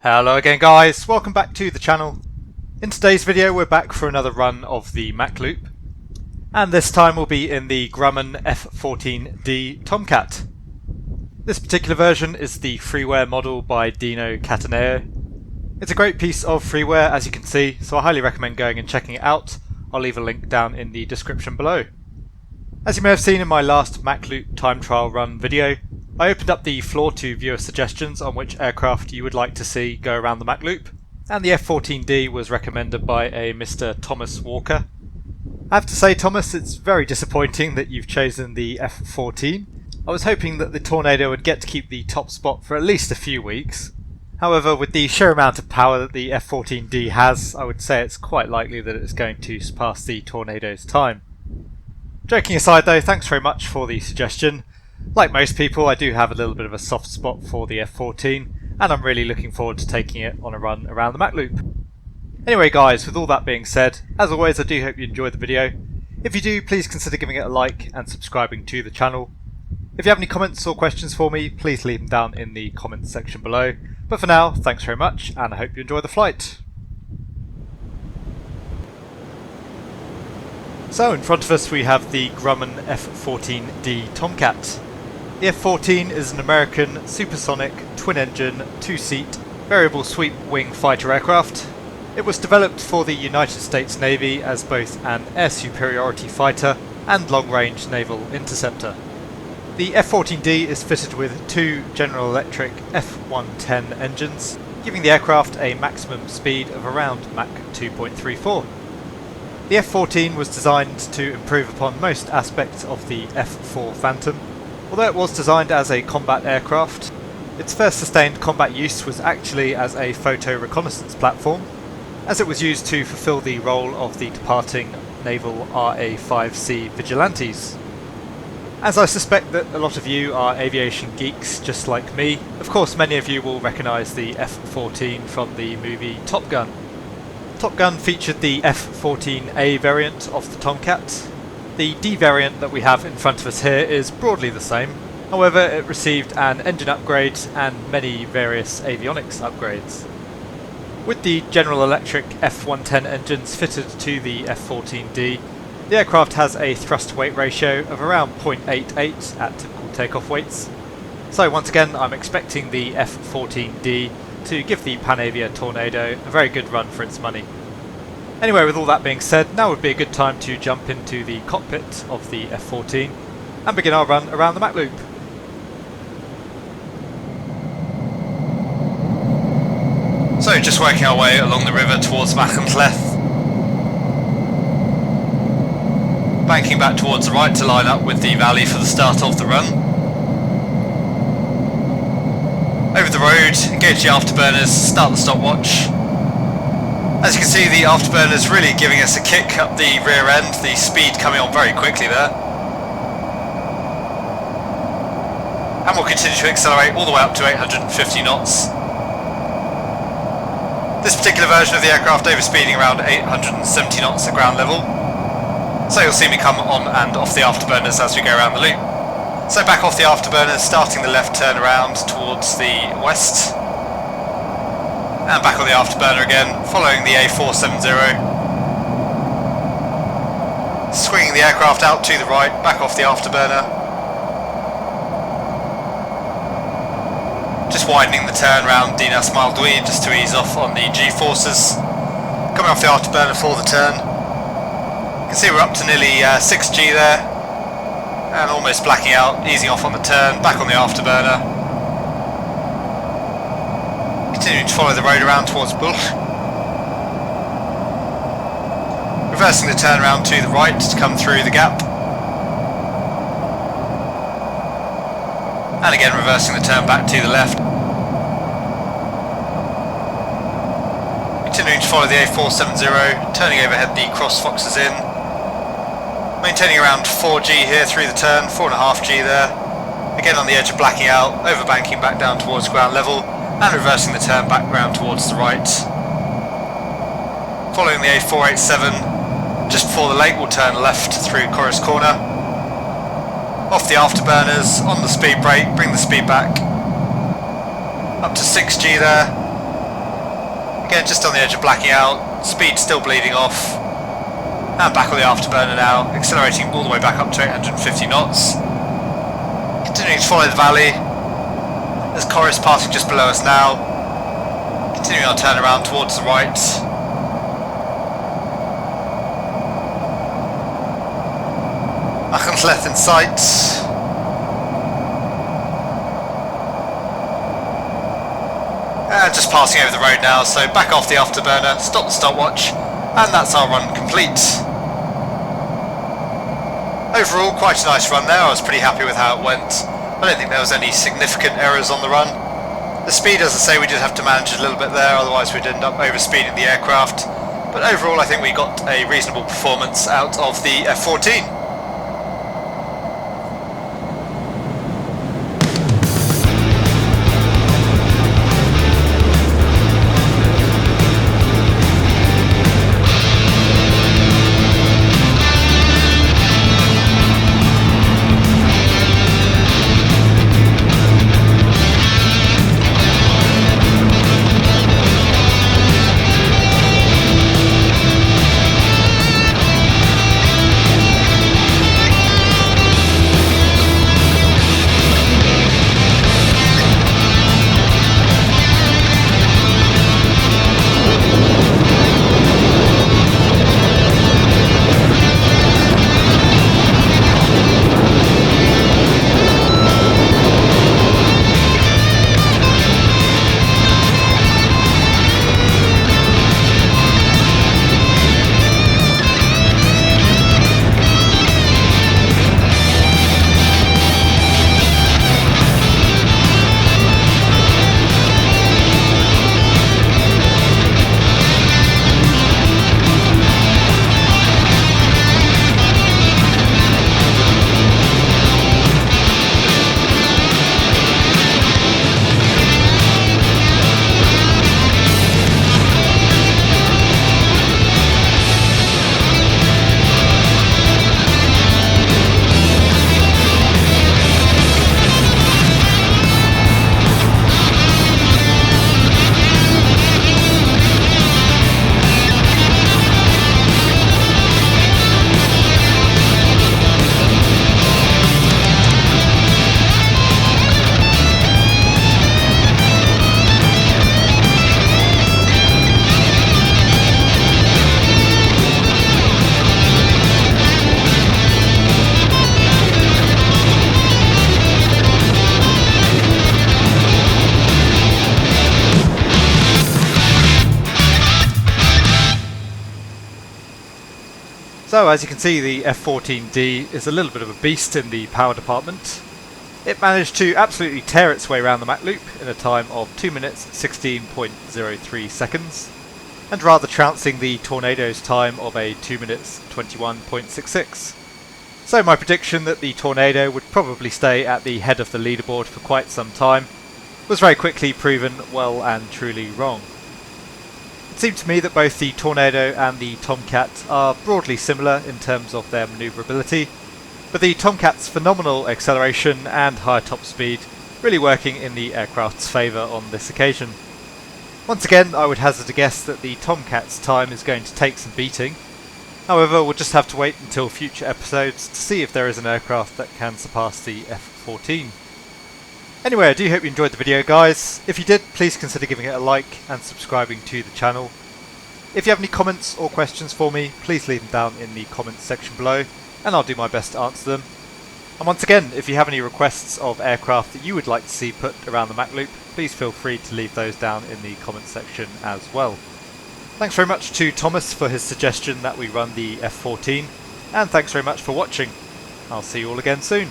Hello again guys, welcome back to the channel. In today's video we're back for another run of the Mach Loop, and this time we'll be in the Grumman F14D Tomcat. This particular version is the freeware model by Dino Cattaneo. It's a great piece of freeware as you can see, so I highly recommend going and checking it out. I'll leave a link down in the description below. As you may have seen in my last Mach Loop Time Trial run video, I opened up the floor to viewer suggestions on which aircraft you would like to see go around the Mach Loop, and the F14D was recommended by a Mr. Thomas Walker. I have to say, Thomas, it's very disappointing that you've chosen the F14. I was hoping that the Tornado would get to keep the top spot for at least a few weeks. However, with the sheer amount of power that the F14D has, I would say it's quite likely that it's going to surpass the Tornado's time. Joking aside though, thanks very much for the suggestion. Like most people, I do have a little bit of a soft spot for the F14, and I'm really looking forward to taking it on a run around the Mach Loop. Anyway guys, with all that being said, as always I do hope you enjoyed the video. If you do, please consider giving it a like and subscribing to the channel. If you have any comments or questions for me, please leave them down in the comments section below. But for now, thanks very much, and I hope you enjoy the flight. So in front of us we have the Grumman F14D Tomcat. The F-14 is an American supersonic, twin-engine, two-seat, variable sweep wing fighter aircraft. It was developed for the United States Navy as both an air superiority fighter and long-range naval interceptor. The F-14D is fitted with two General Electric F110 engines, giving the aircraft a maximum speed of around Mach 2.34. The F-14 was designed to improve upon most aspects of the F-4 Phantom. Although it was designed as a combat aircraft, its first sustained combat use was actually as a photo reconnaissance platform, as it was used to fulfill the role of the departing naval RA-5C Vigilantes. As I suspect that a lot of you are aviation geeks just like me, of course many of you will recognise the F-14 from the movie Top Gun. Top Gun featured the F-14A variant of the Tomcat. The D variant that we have in front of us here is broadly the same, however it received an engine upgrade and many various avionics upgrades. With the General Electric F110 engines fitted to the F-14D, the aircraft has a thrust-to-weight ratio of around 0.88 at typical takeoff weights. So once again I'm expecting the F-14D to give the Panavia Tornado a very good run for its money. Anyway, with all that being said, now would be a good time to jump into the cockpit of the F-14 and begin our run around the Mach Loop. So just working our way along the river towards Machloeth, banking back towards the right to line up with the valley for the start of the run. Over the road, engage the afterburners, start the stopwatch. As you can see, the afterburners really giving us a kick up the rear end, the speed coming on very quickly there. And we'll continue to accelerate all the way up to 850 knots. This particular version of the aircraft overspeeding around 870 knots at ground level. So you'll see me come on and off the afterburners as we go around the loop. So back off the afterburners, starting the left turn around towards the west. And back on the afterburner again, following the A470. Swinging the aircraft out to the right, back off the afterburner. Just widening the turn around Dinas Maldui just to ease off on the G-forces. Coming off the afterburner for the turn. You can see we're up to nearly 6G there. And almost blacking out, easing off on the turn, back on the afterburner. Continuing to follow the road around towards Bull. Reversing the turn around to the right to come through the gap. And again reversing the turn back to the left. Continuing to follow the A470, turning overhead the cross foxes in. Maintaining around 4G here through the turn, 4.5G there. Again on the edge of blacking out, overbanking back down towards ground level. And reversing the turn back round towards the right. Following the A487, just before the lake we'll turn left through Corris Corner. Off the afterburners, on the speed brake, bring the speed back. Up to 6G there. Again, just on the edge of blacking out, speed still bleeding off. And back on the afterburner now, accelerating all the way back up to 850 knots. Continuing to follow the valley. There's Chorus passing just below us now. Continuing our turnaround towards the right. Achensleth in sight. And just passing over the road now, so back off the afterburner, stop the stopwatch, and that's our run complete. Overall, quite a nice run there. I was pretty happy with how it went. I don't think there was any significant errors on the run. The speed, as I say, we did have to manage a little bit there, otherwise we'd end up overspeeding the aircraft. But overall, I think we got a reasonable performance out of the F14. So as you can see, the F14D is a little bit of a beast in the power department. It managed to absolutely tear its way around the Mach Loop in a time of 2 minutes 16.03 seconds, and rather trouncing the Tornado's time of a 2 minutes 21.66. So my prediction that the Tornado would probably stay at the head of the leaderboard for quite some time was very quickly proven well and truly wrong. It seemed to me that both the Tornado and the Tomcat are broadly similar in terms of their manoeuvrability, but the Tomcat's phenomenal acceleration and higher top speed really working in the aircraft's favour on this occasion. Once again, I would hazard a guess that the Tomcat's time is going to take some beating. However, we'll just have to wait until future episodes to see if there is an aircraft that can surpass the F14. Anyway, I do hope you enjoyed the video, guys. If you did, please consider giving it a like and subscribing to the channel. If you have any comments or questions for me, please leave them down in the comments section below, and I'll do my best to answer them. And once again, if you have any requests of aircraft that you would like to see put around the Mach Loop, please feel free to leave those down in the comments section as well. Thanks very much to Thomas for his suggestion that we run the F14, and thanks very much for watching. I'll see you all again soon.